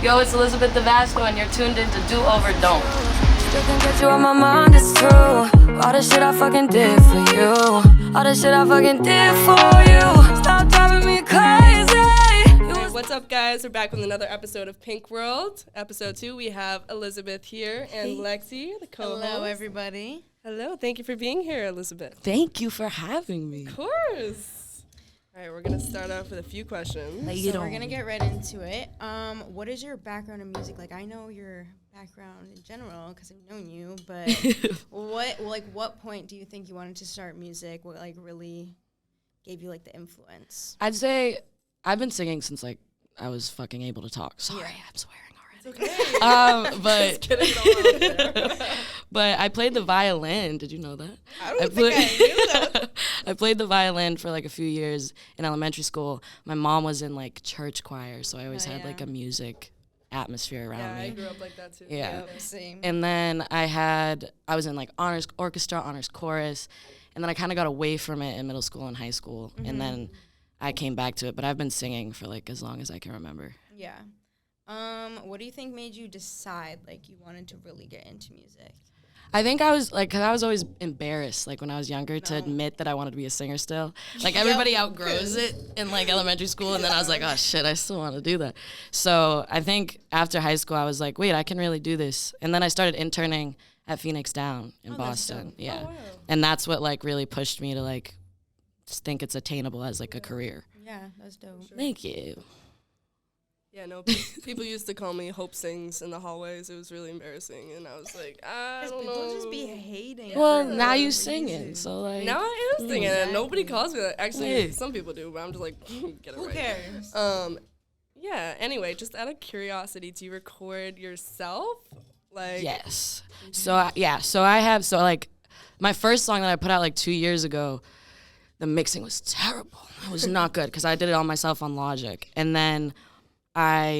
Yo, it's Elizabeth DeVasto, and you're tuned into Do Over Don't. Still can get you on my mind, it's true. All the shit I fucking did for you. All the shit I fucking did for you. Stop driving me crazy. Hey, what's up, guys? We're back with another episode of Pink World. Episode 2, we have Elizabeth here and Lexi, the co-host. Hello, everybody. Hello, thank you for being here, Elizabeth. Thank you for having me. Of course. All right, we're going to start off with a few questions. So we're going to get right into it. What is your background in music? Like, I know your background in general because I've known you, but what point do you think you wanted to start music? What, like, really gave you, like, the influence? I'd say I've been singing since, like, I was fucking able to talk. Sorry, Yeah. I'm swearing already. Okay. But Just getting it all out there. but I played the violin. Did you know that? I don't think I knew that. I played the violin for like a few years in elementary school. My mom was in like church choir, so I always had like a music atmosphere around Yeah, I me. grew up like that too. Yeah. Same. And then I was in like honors orchestra, honors chorus, and then I kind of got away from it in middle school and high school, and then I came back to it. But I've been singing for like as long as I can remember. Yeah. What do you think made you decide, like, you wanted to really get into music? I think I was like, 'cause I was always embarrassed, like when I was younger, to admit that I wanted to be a singer still. Like everybody outgrows it in like elementary school, and then I was like, oh shit, I still want to do that. So I think after high school, I was like, wait, I can really do this. And then I started interning at Phoenix Down in Boston. Yeah, Oh, wow. and that's what like really pushed me to like just think it's attainable as like a career. Yeah, that's dope. Thank you. Yeah, no, people used to call me Hope Sings in the hallways. It was really embarrassing, and I was like, I don't know. People just be hating. Well, for now you no singing, reason. so like Now I am singing, and nobody Exactly. calls me that. Actually, Hey. some people do, but I'm just like, get it Who right. cares? Yeah, anyway, just out of curiosity, do you record yourself? Like, Yes. So I have like my first song that I put out like 2 years ago, the mixing was terrible. It was not good because I did it all myself on Logic. And then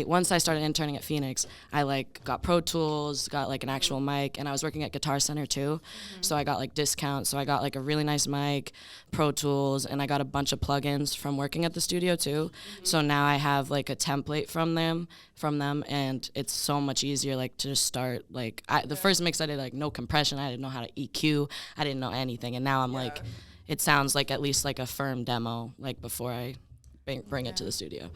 once I started interning at Phoenix, I like got Pro Tools, got like an actual mic, and I was working at Guitar Center too. So I got like discounts. So I got like a really nice mic, Pro Tools, and I got a bunch of plugins from working at the studio too. So now I have like a template from them, and it's so much easier like to just start like the first mix I did like no compression. I didn't know how to EQ. I didn't know anything, and now I'm like, it sounds like at least like a firm demo like before I bring it to the studio.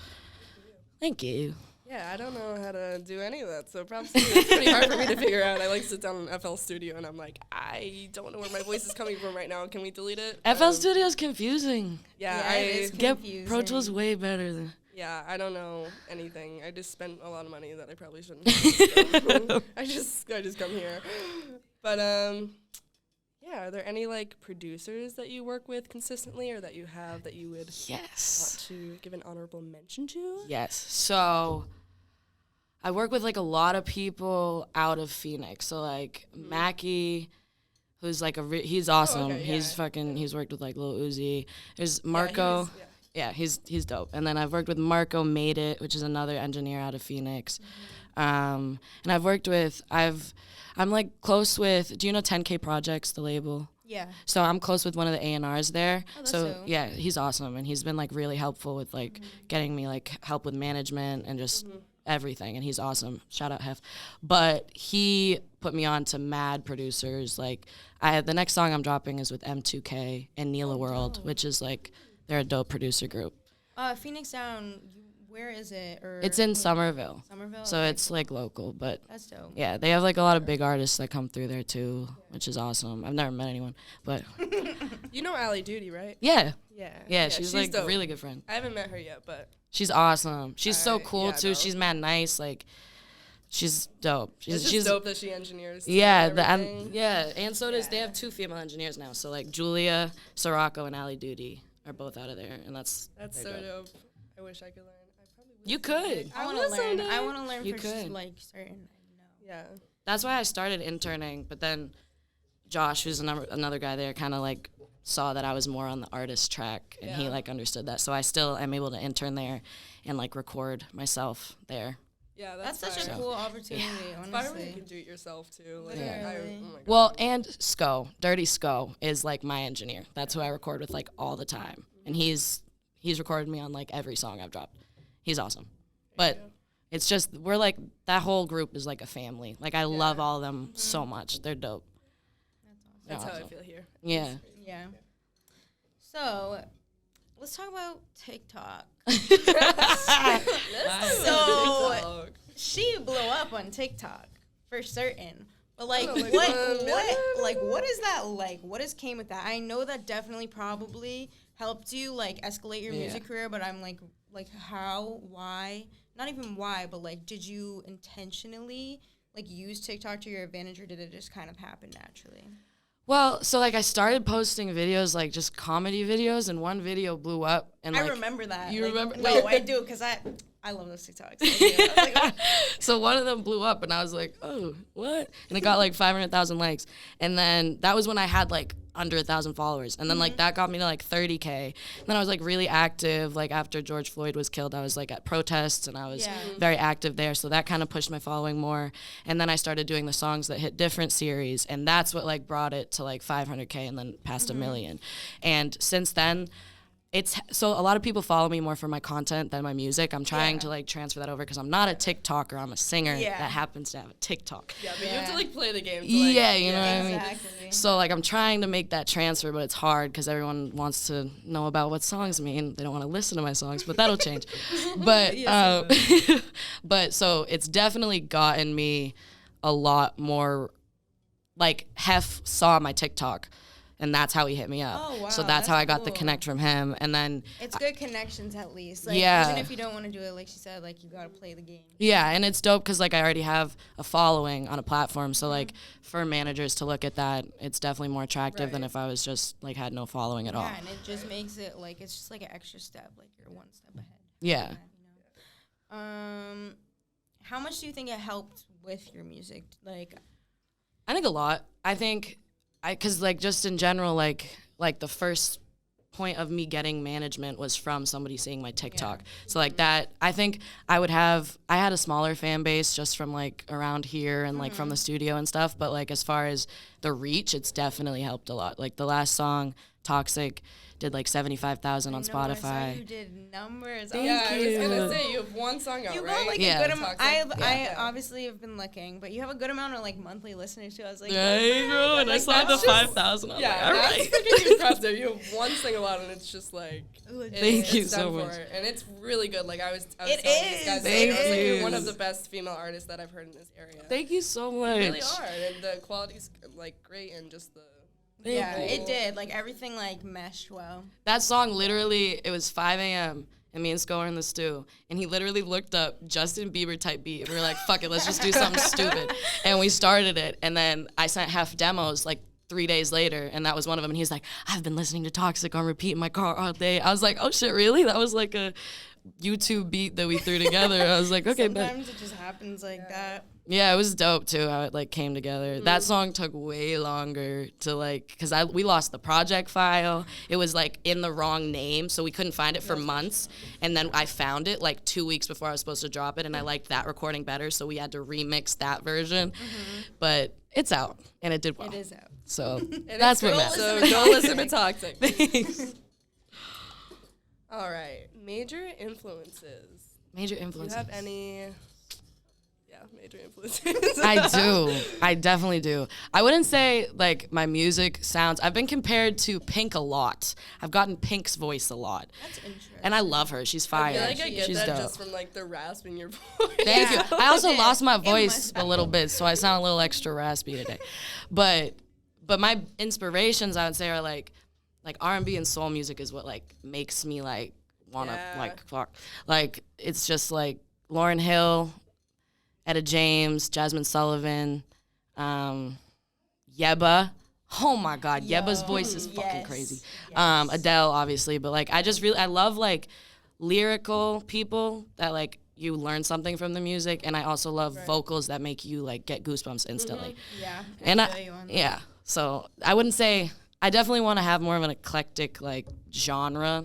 Thank you. Yeah, I don't know how to do any of that, so props to you. It's pretty hard for me to figure out. I like sit down in FL Studio, and I'm like, I don't know where my voice is coming from right now. Can we delete it? FL Studio is confusing. Yeah, it is Get confusing. Pro Tools way better than. Yeah, I don't know anything. I just spent a lot of money that I probably shouldn't have. So I just come here. But yeah, are there any like producers that you work with consistently, or that you have that you would Yes. want to give an honorable mention to? Yes. So I work with like a lot of people out of Phoenix. So like Mackie, who's like he's awesome. okay, He's yeah. he's worked with like Lil Uzi. There's Marco. Yeah, He's dope. And then I've worked with Marco Made It, which is another engineer out of Phoenix. And I've worked with I'm like close with, do you know 10K Projects, the label? Yeah. So I'm close with one of the A&Rs there. that's So dope. yeah, he's awesome, and he's been like really helpful with like getting me like help with management and just everything, and he's awesome. Shout out Hef. But he put me on to mad producers. Like the next song I'm dropping is with M2K and Neela World, which is like they're a dope producer group. Phoenix Down, where is it? Or It's in Somerville. Somerville? So Okay. it's like local, but That's dope. yeah, they have like a lot of big artists that come through there too, which is awesome. I've never met anyone, but You know Allie Duty, right? yeah. Yeah. Yeah, she's like dope. a really good friend. I haven't met her yet, but She's awesome. She's so Alright, cool yeah, too. no. She's mad nice. Like, she's dope. it's just dope that she engineers. too, Yeah, and everything. and so does. They have 2 female engineers now. So like Julia Sirocco and Allie Duty are both out of there, and that's That's they're so dope. dope. I wish I could learn. I probably would. You could. I want will to learn. someday. I want to learn You for could. like certain. Yeah. That's why I started interning. But then Josh, who's another guy there, kind of like saw that I was more on the artist track, and he Yeah. like understood that. So I still am able to intern there and like record myself there. Yeah, That's such fire. a cool opportunity, It's fire when you honestly. can do it yourself too. Like, Literally. oh my God. Well, and Sco, Dirty Sco, is like my engineer. That's who I record with like all the time, and he's recorded me on like every song I've dropped. He's awesome. But it's just, we're like, that whole group is like a family. Like, I love all of them so much. They're dope. That's They're how I awesome. feel here. Yeah. Yeah. So, let's talk about TikTok. So, she blew up on TikTok for certain. But like, what is that like? What has came with that? I know that definitely probably helped you like escalate your music career, but I'm like how, why? Not even why, but like, did you intentionally like use TikTok to your advantage, or did it just kind of happen naturally? Well, so like I started posting videos, like just comedy videos, and one video blew up. And I like, remember that. You like, remember? No, I do, because I love those TikToks. I was like, oh. So one of them blew up, and I was like, oh, what? And it got like 500,000 likes. And then that was when I had like under 1,000 followers. And then like that got me to like 30K. And then I was like really active. Like after George Floyd was killed, I was like at protests, and I was very active there. So that kind of pushed my following more. And then I started doing the Songs That Hit Different series. And that's what like brought it to like 500K and then past a million. And since then, so a lot of people follow me more for my content than my music. I'm trying to like transfer that over because I'm not a TikToker. I'm a singer that happens to have a TikTok. Yeah, but you have to like play the game. To, You know Exactly. what I mean? So like I'm trying to make that transfer, but it's hard because everyone wants to know about what songs mean. They don't want to listen to my songs, but that'll change. But but so it's definitely gotten me a lot more. Like Hef saw my TikTok. And that's how he hit me up. Oh, wow, so that's how I got the cool. connect from him. And then It's good connections at least. Like, Yeah. even if you don't want to do it, like she said, like you got to play the game. yeah, and it's dope because like I already have a following on a platform. So like for managers to look at that, it's definitely more attractive than if I was just like had no following at all. Yeah, and it just makes it like it's just like an extra step. Like you're one step ahead. Yeah. You know? How much do you think it helped with your music? Like, I think a lot. I think because like just in general, like the first point of me getting management was from somebody seeing my TikTok. So like that, I think I had a smaller fan base just from like around here and like from the studio and stuff. But like as far as the reach, it's definitely helped a lot. Like the last song, Toxic, did like 75,000 on Spotify. I saw you did numbers. Thank Yeah, I was you. gonna say you have one song out, You right? got like Yeah. a good amount. Toxic. I obviously have been looking, but you have a good amount of like monthly listeners too. I was like, There you go. And I Like, saw the that's just- 5,000. I'm Yeah, like, all that's right. freaking impressive. You have one single out, and it's just like Thank you it's so done much. for it. And it's really good. Like I was It telling these guys, is. like, I was like, Thank you're one you. of the best female artists that I've heard in this area. Thank you so much. You really are, and the quality's like great, and just the yeah, Thank it did. Like everything like meshed well. That song literally, it was 5 a.m. and me and Sko were in the stew, and he literally looked up Justin Bieber type beat, and we were like, fuck it, let's just do something stupid. And we started it, and then I sent Hef demos like 3 days later, and that was one of them, and he's like, I've been listening to Toxic on repeat in my car all day. I was like, oh shit, really? That was like a YouTube beat that we threw together. I was like, okay, but Sometimes it just happens like that. yeah, it was dope too how it like came together. That song took way longer to like, cause we lost the project file. It was like in the wrong name, so we couldn't find it for months. And then I found it like 2 weeks before I was supposed to drop it, and I liked that recording better, so we had to remix that version. But it's out, and it did well. It is out. So that's what matters. So don't listen to Toxic. Thanks. All right, major influences. Major Do you influences. have any? Yeah, major influences. I do. I definitely do. I wouldn't say like my music sounds. I've been compared to Pink a lot. I've gotten Pink's voice a lot. That's interesting. And I love her. She's fire. I feel like I get She's that dope. just from like the rasp in your voice. Thank you. I also It lost my must voice be. a little bit, so I sound a little extra raspy today. But my inspirations, I would say, are like R&B and soul music is what like makes me like wanna like fuck. Like it's just like Lauryn Hill, Etta James, Jasmine Sullivan, Yebba. Oh my God, Yebba's voice is fucking Yes. crazy. Adele, obviously, but like I love like lyrical people that like you learn something from the music, and I also love vocals that make you like get goosebumps instantly. Yeah. And feel you on that. yeah, so I wouldn't say I definitely want to have more of an eclectic like genre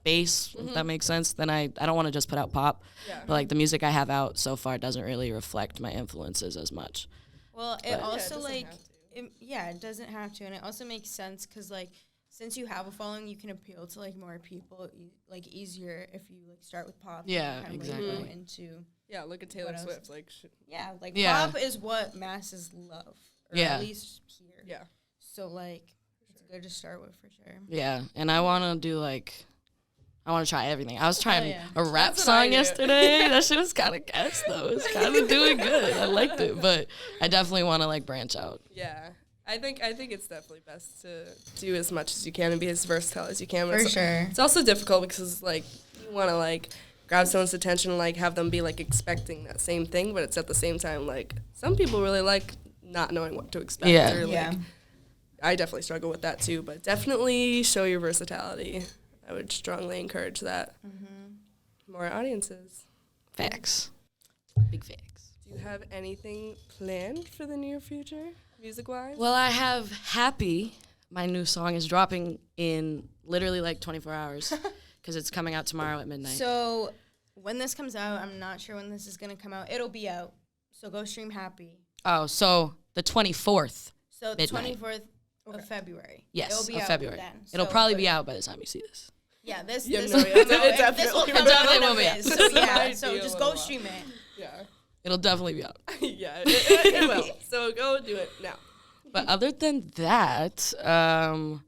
base, if that makes sense. Then I don't want to just put out pop, but like the music I have out so far doesn't really reflect my influences as much. Well, it also doesn't like, have to. it doesn't have to, and it also makes sense because like since you have a following, you can appeal to like more people like easier if you like start with pop. Yeah, and kind of, exactly. Like, go into Yeah, look at Taylor Swift. Like, Yeah, like Yeah. pop is what masses love. Or Yeah. at least here. yeah. So like, it's good to start with for sure. Yeah, and I want to do like, I want to try everything. I was trying yeah. a rap That's what I song do. yesterday. That shit was kind of gas though. It was kind of doing good. I liked it, but I definitely want to like branch out. Yeah. I think it's definitely best to do as much as you can and be as versatile as you can. For It's- sure. It's also difficult because like you want to like grab someone's attention and like have them be like expecting that same thing, but it's at the same time like some people really like not knowing what to expect. Yeah. Or, like, Yeah. I definitely struggle with that too, but definitely show your versatility. I would strongly encourage that. More audiences. Facts. Big facts. Do you have anything planned for the near future, music-wise? Well, I have Happy. My new song is dropping in literally like 24 hours because it's coming out tomorrow at midnight. So when this comes out, I'm not sure when this is gonna come out. It'll be out. So go stream Happy. Oh, so the 24th. So the Midnight. 24th of February. Yes, It'll be of out February. then. It'll So- probably be out by the time you see this. Yeah, this Yeah, this no, will yeah, come it out. This definitely will will come be out out. when It it will is. be So out. yeah, Might so be a just little go while. stream it. Yeah. It'll definitely be out. Yeah, it will. So go do it now. But other than that, I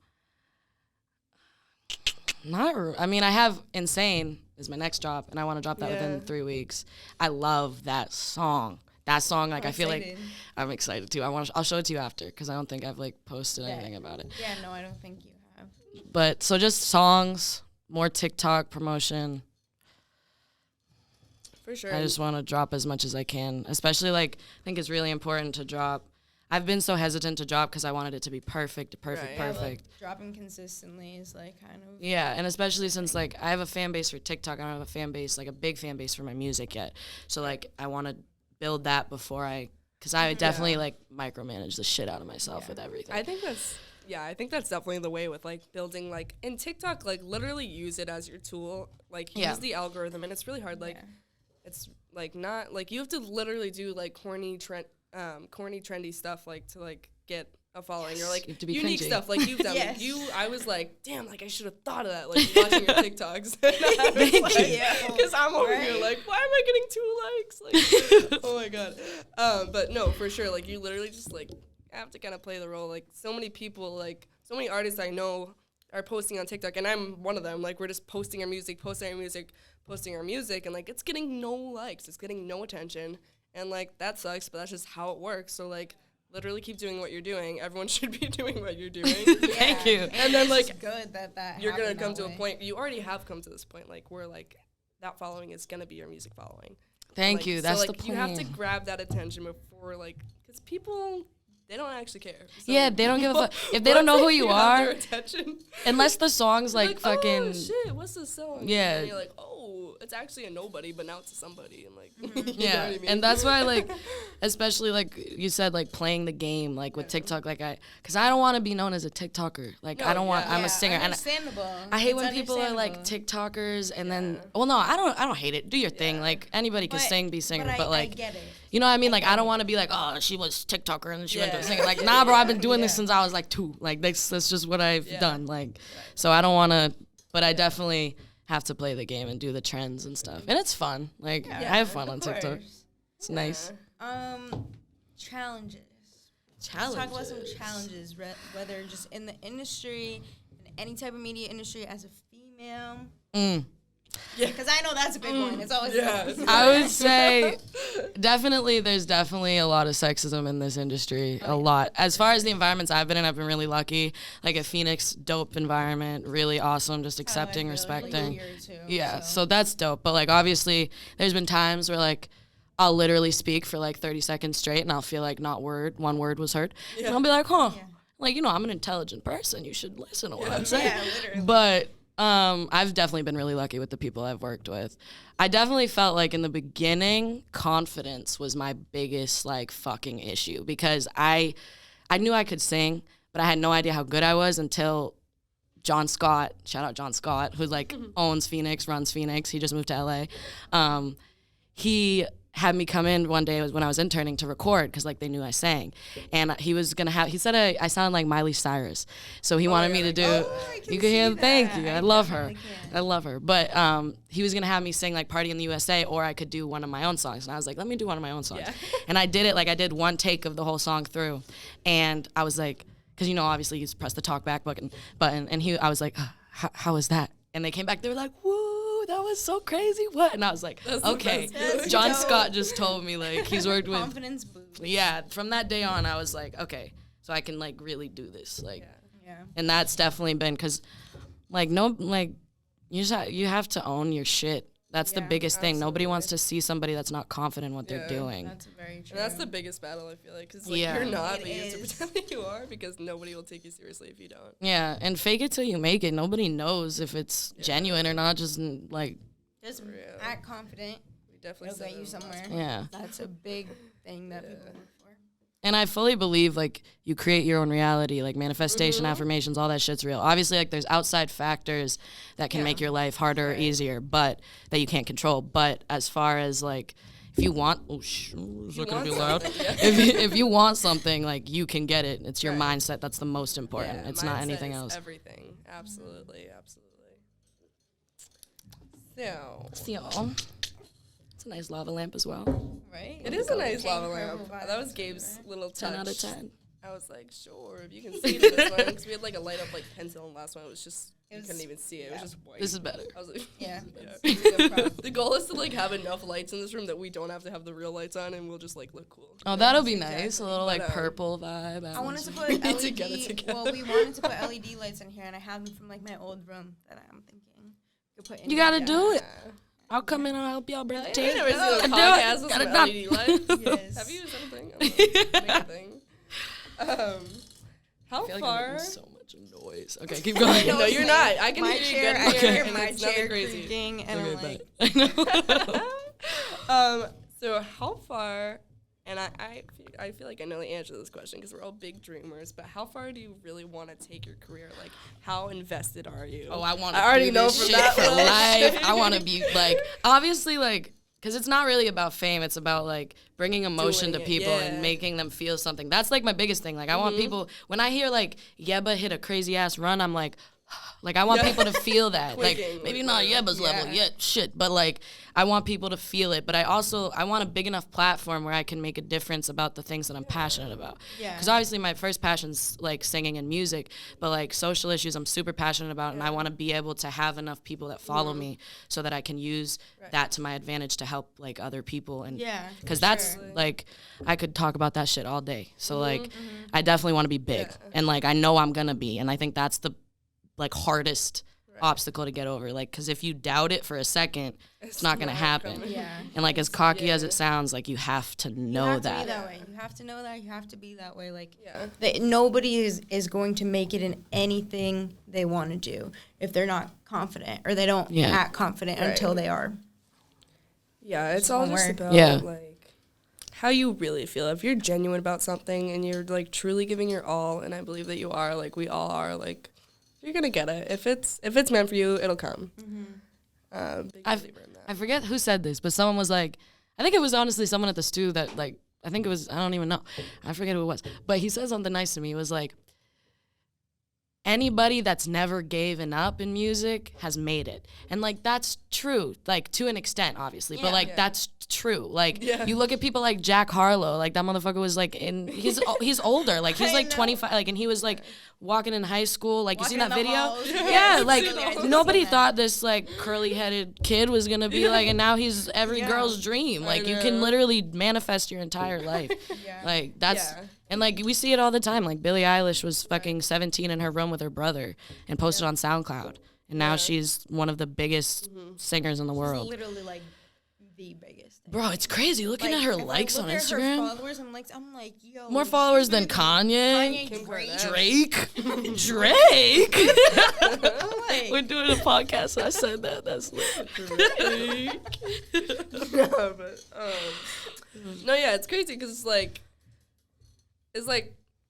mean, I have Insane is my next drop, and I want to drop that within Yeah. 3 weeks. I love that song. That song, like, I'm I feel like excited. I'm excited too. I'll show it to you after because I don't think I've like posted Yeah. anything about it. Yeah, no, I don't think you have. But so just songs, more TikTok promotion. For sure. I just want to drop as much as I can, especially like I think it's really important to drop. I've been so hesitant to drop because I wanted it to be perfect. Right. Yeah, Perfect. like, dropping consistently is like kind of. Yeah, and especially since like I have a fan base for TikTok, I don't have a fan base like a big fan base for my music yet. So like I want to build that before because I definitely like micromanage the shit out of myself with everything. I think that's definitely the way with like building like in TikTok, like literally use it as your tool. Like Yeah. use the algorithm, and it's really hard. Like it's like not like you have to literally do like corny trendy stuff like to like get a following. You're like You have to be unique cringy. stuff like you've done. Yes. Like I was like, damn, like I should have thought of that. Like watching your TikToks. Because I'm over here like, why am I getting 2 likes? Like, oh my god. But no, for sure. Like you literally just like have to kind of play the role. Like so many people, like so many artists I know are posting on TikTok, and I'm one of them. Like we're just posting our music, and like it's getting no likes, it's getting no attention, and like that sucks. But that's just how it works. So like literally keep doing what you're doing. Everyone should be doing what you're doing. Thank you. And then like It's good that you're gonna happened come that to a way. point. You already have come to this point, like where like that following is gonna be your music following. Thank Like, you. That's so, the like, plan. you have to grab that attention before like because people. They don't actually care. So Yeah, they don't give a fuck. If they once don't know who you have are, their attention, unless the song's you're like fucking. oh shit, what's this song? Yeah. And you're like, oh, it's actually a nobody, but now it's a somebody, and like, you know Yeah, what I mean? and that's why, like, especially like you said, like playing the game, like with TikTok, like because I don't want to be known as a TikToker. Like No, I don't want. yeah. I'm a singer, and Understandable. I hate It's when people are like understandable. TikTokers, and then well, no, I don't hate it. Do your thing. Like anybody can But- sing, be singer, but but I like. get it. You know what I mean? Like, I don't want to be like, oh, she was TikToker and then she went to Yeah. singing. Like, nah, bro, I've been doing this since I was like 2. Like, that's just what I've done. Like, so I don't want to, but I definitely have to play the game and do the trends and stuff. And it's fun. Like, I have fun on Of TikTok. course. It's nice. Challenges. Challenges. Let's talk about some challenges, whether just in the industry, in any type of media industry, as a female. Because I know that's a big one. It's always I would say there's definitely a lot of sexism in this industry. A lot. As far as the environments I've been in, I've been really lucky. Like at Phoenix, dope environment, really awesome, just accepting, respecting. Yeah, so that's dope. But like obviously there's been times where like I'll literally speak for like 30 seconds straight and I'll feel like not one word was heard. And I'll be like, huh. Like, you know, I'm an intelligent person. You should listen to what I'm saying. Yeah, literally. But I've definitely been really lucky with the people I've worked with. I definitely felt like in the beginning, confidence was my biggest like fucking issue because I knew I could sing, but I had no idea how good I was until John Scott, shout out John Scott, who like owns Phoenix, runs Phoenix. He just moved to LA. He had me come in one day when I was interning to record because like they knew I sang, and he was gonna have. He said I sounded like Miley Cyrus, so he wanted me to do. You can hear. Thank you. I love her. I love her. But he was gonna have me sing like "Party in the USA," or I could do one of my own songs, and I was like, let me do one of my own songs. Yeah. And I did it. Like I did one take of the whole song through, and I was like, because obviously you just press the talk back button, and I was like, how is that? And they came back. They were like, woo, that was so crazy. What? And I was like, okay. John Scott just told me, like, he's worked with. Confidence boost. Yeah. From that day on, I was like, okay, so I can, like, really do this. Like, Yeah. And that's definitely been, because, like, you have to own your shit. That's the biggest thing. Nobody wants to see somebody that's not confident in what they're doing. That's very true. And that's the biggest battle, I feel like. Because like, you're not, but you have to pretend that you are because nobody will take you seriously if you don't. Yeah, and fake it till you make it. Nobody knows if it's genuine or not. Just, like... Just act confident. We definitely It'll get you somewhere. Yeah. That's a big thing that people look for. And I fully believe, like, you create your own reality, like manifestation, affirmations, all that shit's real. Obviously, like, there's outside factors that can make your life harder or easier, but that you can't control. But as far as, like, if you want, is that going to be loud? If you want something, like, you can get it. It's your mindset that's the most important. It's not anything else. Everything. Absolutely. So, it's a nice lava lamp as well. Right? It is a nice lava lamp. That was Gabe's little touch. 10 out of 10. I was like, sure, if you can see this one. Because we had like a light up like pencil, and last one it was just, you couldn't even see it. It was just white. This is better. I was like, Yeah. The goal is to like have enough lights in this room that we don't have to have the real lights on, and we'll just like look cool. Oh, that'll be nice. A little like purple vibe. I wanted to put need LED. to get it together. Well, we wanted to put LED lights in here, and I have them from like my old room that I'm thinking could put in. You gotta do it. I'll come in and I'll help y'all bring the I've tape. never seen a Do podcast it. with Got some it done. LED lights. Yes. Have you something? Make a thing. How I feel like I'm far? making so much noise. Okay, keep going. No, you're not. I can My hear you chair, good I here, can hear and my it's nothing chair crazy. creaking, and I'm like, I know. So how far? And I feel like I know the answer to this question because we're all big dreamers. But how far do you really want to take your career? Like, how invested are you? Oh, I want I to already do know this from shit that for one. life. I want to be like, obviously, like, because it's not really about fame. It's about like bringing emotion Doing to it, people yeah. and making them feel something. That's like my biggest thing. Like, I want people, when I hear like Yeba hit a crazy ass run, I'm like I want people to feel that. Like, Quaking, maybe like, not Yeba's level yet, shit, but like, I want people to feel it. But I want a big enough platform where I can make a difference about the things that I'm passionate about. Yeah. Because obviously my first passion's like singing and music, but like social issues I'm super passionate about, and I want to be able to have enough people that follow me so that I can use that to my advantage to help like other people. And because that's like, I could talk about that shit all day. So like, I definitely want to be big, and like I know I'm gonna be, and I think that's the like hardest obstacle to get over. Like, because if you doubt it for a second, it's not gonna happen. And like, as cocky as it sounds, like you have to know you have that. to be that way. You have to know that. You have to be that way. Like, nobody is going to make it in anything they want to do if they're not confident or they don't act confident until they are. Yeah, it's all just about like how you really feel. If you're genuine about something and you're like truly giving your all, and I believe that you are, like we all are, like you're gonna get it. If it's meant for you, it'll come. Big believer in that. I forget who said this, but someone was like, I think it was honestly someone at the stew that like, I think it was, I don't even know. I forget who it was. But he said something nice to me. It was like, anybody that's never given up in music has made it. And like, that's true, like to an extent, obviously, but like that's true. Like you look at people like Jack Harlow, like that motherfucker was like he's older, like he's like 25, like, and he was like walking in high school, like Walking you seen that in the video? halls. Yeah, like Yeah, nobody thought this like curly headed kid was gonna be like, and now he's every girl's dream. Like you can literally manifest your entire life. Like that's and like we see it all the time. Like Billie Eilish was fucking 17 in her room with her brother and posted on SoundCloud, and now she's one of the biggest singers in the world. Literally like the biggest thing. Bro, it's crazy looking at her likes on Instagram. Her followers, I'm like, yo. More followers than Kanye. Drake. Drake. Like, We're doing a podcast, and I said that. That's lit. No, but no, yeah, it's crazy because it's like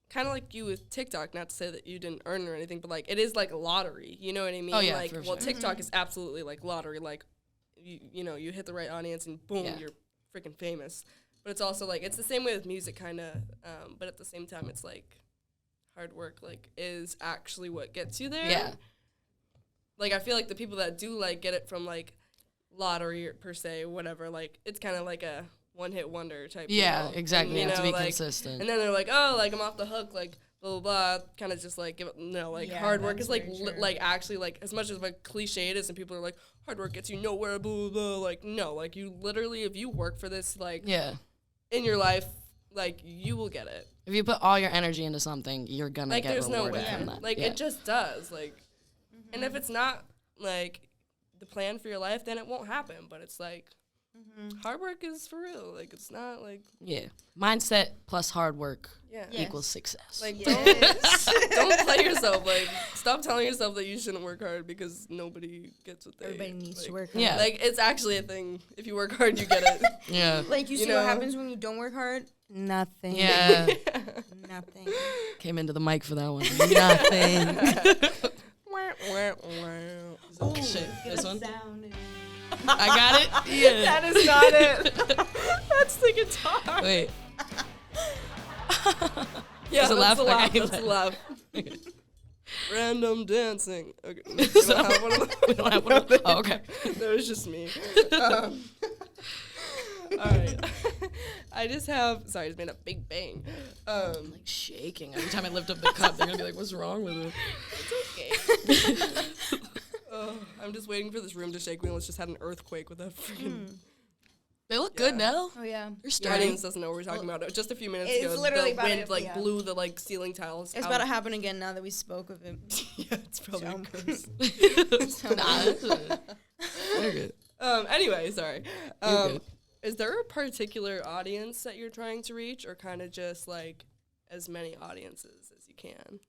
kind of like you with TikTok. Not to say that you didn't earn or anything, but like it is like a lottery. You know what I mean? Oh, yeah, like, for well, sure. TikTok is absolutely like lottery. Like you know, you hit the right audience and boom, you're freaking famous. But it's also like, it's the same way with music kind of, but at the same time, it's like hard work like is actually what gets you there. Yeah. Like, I feel like the people that do, like, get it from, like, lottery or per se, whatever, like, it's kind of like a one-hit wonder type Yeah, deal. exactly. And, You have to be like, consistent. And then they're like, oh, like, I'm off the hook, like, blah, blah, blah. Kind of just, like, give it, no, like, Yeah, hard work that's is, like, very true. like, actually, like, as much as, like, cliche it is, and people are like, hard work gets you nowhere, blah, blah, blah. Like, no, like, you literally, if you work for this, like, Yeah. in your life, like, you will get it. If you put all your energy into something, you're gonna Like, get there's no rewarded way. from that. Like, Yeah. it just does. Like, and if it's not, like, the plan for your life, then it won't happen. But it's like, hard work is for real. Like, it's not like, Yeah. Mindset plus hard work yeah. Yes. equals success. Like, Yes. don't play yourself. Like, stop telling yourself that you shouldn't work hard because nobody gets what they. Everybody needs to like, work hard. Yeah. Like, it's actually a thing. If you work hard, you get it. yeah. Like, you see You what know? happens when you don't work hard? Nothing. Yeah. Nothing. Came into the mic for that one. Nothing. Wah, wah, wah. Oh, shit. This one? Sound. I got it? Yeah. That is not it. That's the guitar. Wait. Yeah, Is it that's laugh? the laugh. Okay. That's the laugh. Random dancing. Okay. We So- don't have one of those. We don't have one of those. Oh, okay. That was just me. All right. I just have. Sorry, I just made a big bang. Like shaking. Every time I lift up the cup, they're gonna be like, what's wrong with it? It's okay. I'm just waiting for this room to shake. We almost just had an earthquake with a freaking. They look good now. Oh, yeah. They're The sturdy. audience doesn't know what we're talking about. Just a few minutes It's ago, literally the about wind it, like yeah. blew the like ceiling tiles. It's out. about to happen again now that we spoke of it. Yeah, it's probably a So- curse. Nah, they're good. Anyway, sorry. You're good. Is there a particular audience that you're trying to reach, or kind of just like as many audiences as you can?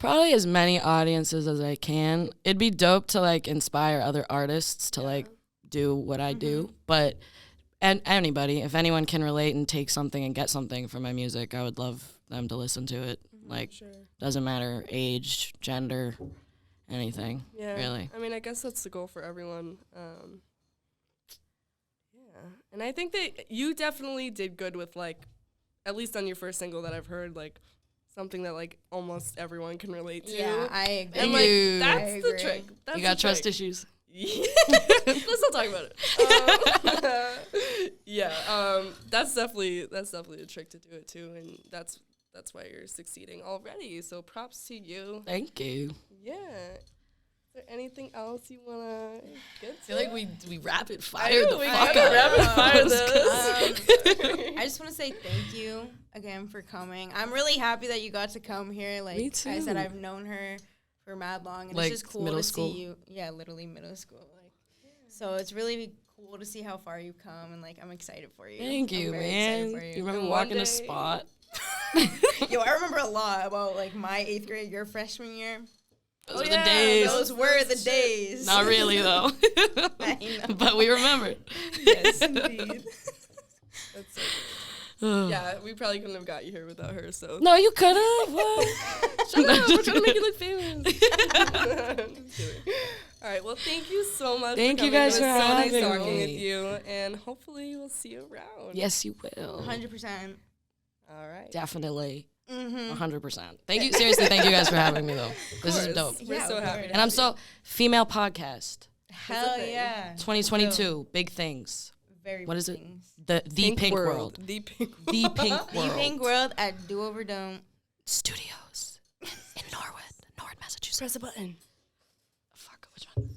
Probably as many audiences as I can. It'd be dope to like inspire other artists to like do what I do, but and anybody, if anyone can relate and take something and get something from my music, I would love them to listen to it. Like, Sure. doesn't matter age, gender, anything. Yeah. Really. I mean, I guess that's the goal for everyone. Yeah. And I think that you definitely did good with like, at least on your first single that I've heard, like something that like almost everyone can relate to. Yeah, I agree. And like you. that's I the agree. trick. That's You got the trust trick. issues? Let's not talk about it. Yeah, that's definitely a trick to do it too, and that's why you're succeeding already. So props to you. Thank you. Yeah. Is there anything else you wanna get I feel like we rapid I fired know, the we fuck gotta up. rapid fire That this. I just want to say thank you again for coming. I'm really happy that you got to come here. Like Me I said, too. I've known her for mad long, and Like, it's just cool middle to school? see you. Yeah, literally middle school. Like, so it's really cool to see how far you've come, and like I'm excited for you. Thank I'm you, very man. excited for You remember And walking one a day- spot? Yo, I remember a lot about like my 8th grade, your freshman year. Those Oh, were yeah, the days. Those were the days. Not really though. I know. But we remember. Yes, indeed. That's so yeah, we probably couldn't have got you here without her. So No, you could have. What? shut up, we're trying to make you look famous. Just kidding. All right, well, thank you so much. Thank for you coming. guys It was for so nice having talking with me. you, and hopefully we'll see you around. Yes, you will. 100%. All right. Definitely. Mm-hmm. 100%. Thank you. Seriously, thank you guys for having me, though. This is course. dope. We're Yeah, so of happy. course. to And I'm have so, female podcast. Hell thing. yeah. 2022, big things. Very What is it? things. The Pink World. The Pink The Pink The World. Pink World at Do Over Don't. Studios in Norwood, Massachusetts. Press a button. Fuck, which one?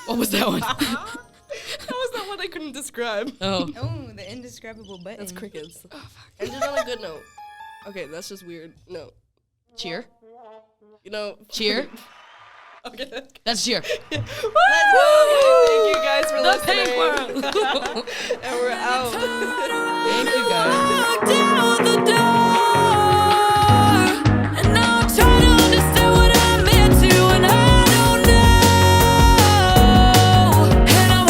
What was that one? That was not what I couldn't describe. Oh. Oh, the indescribable button. That's crickets. Oh, fuck. And just on a good note. Okay, that's just weird. No. Cheer. You know. Cheer. Okay. That's cheer. Let's go. Thank you guys for The Pink listening. World. And we're out. Thank you guys.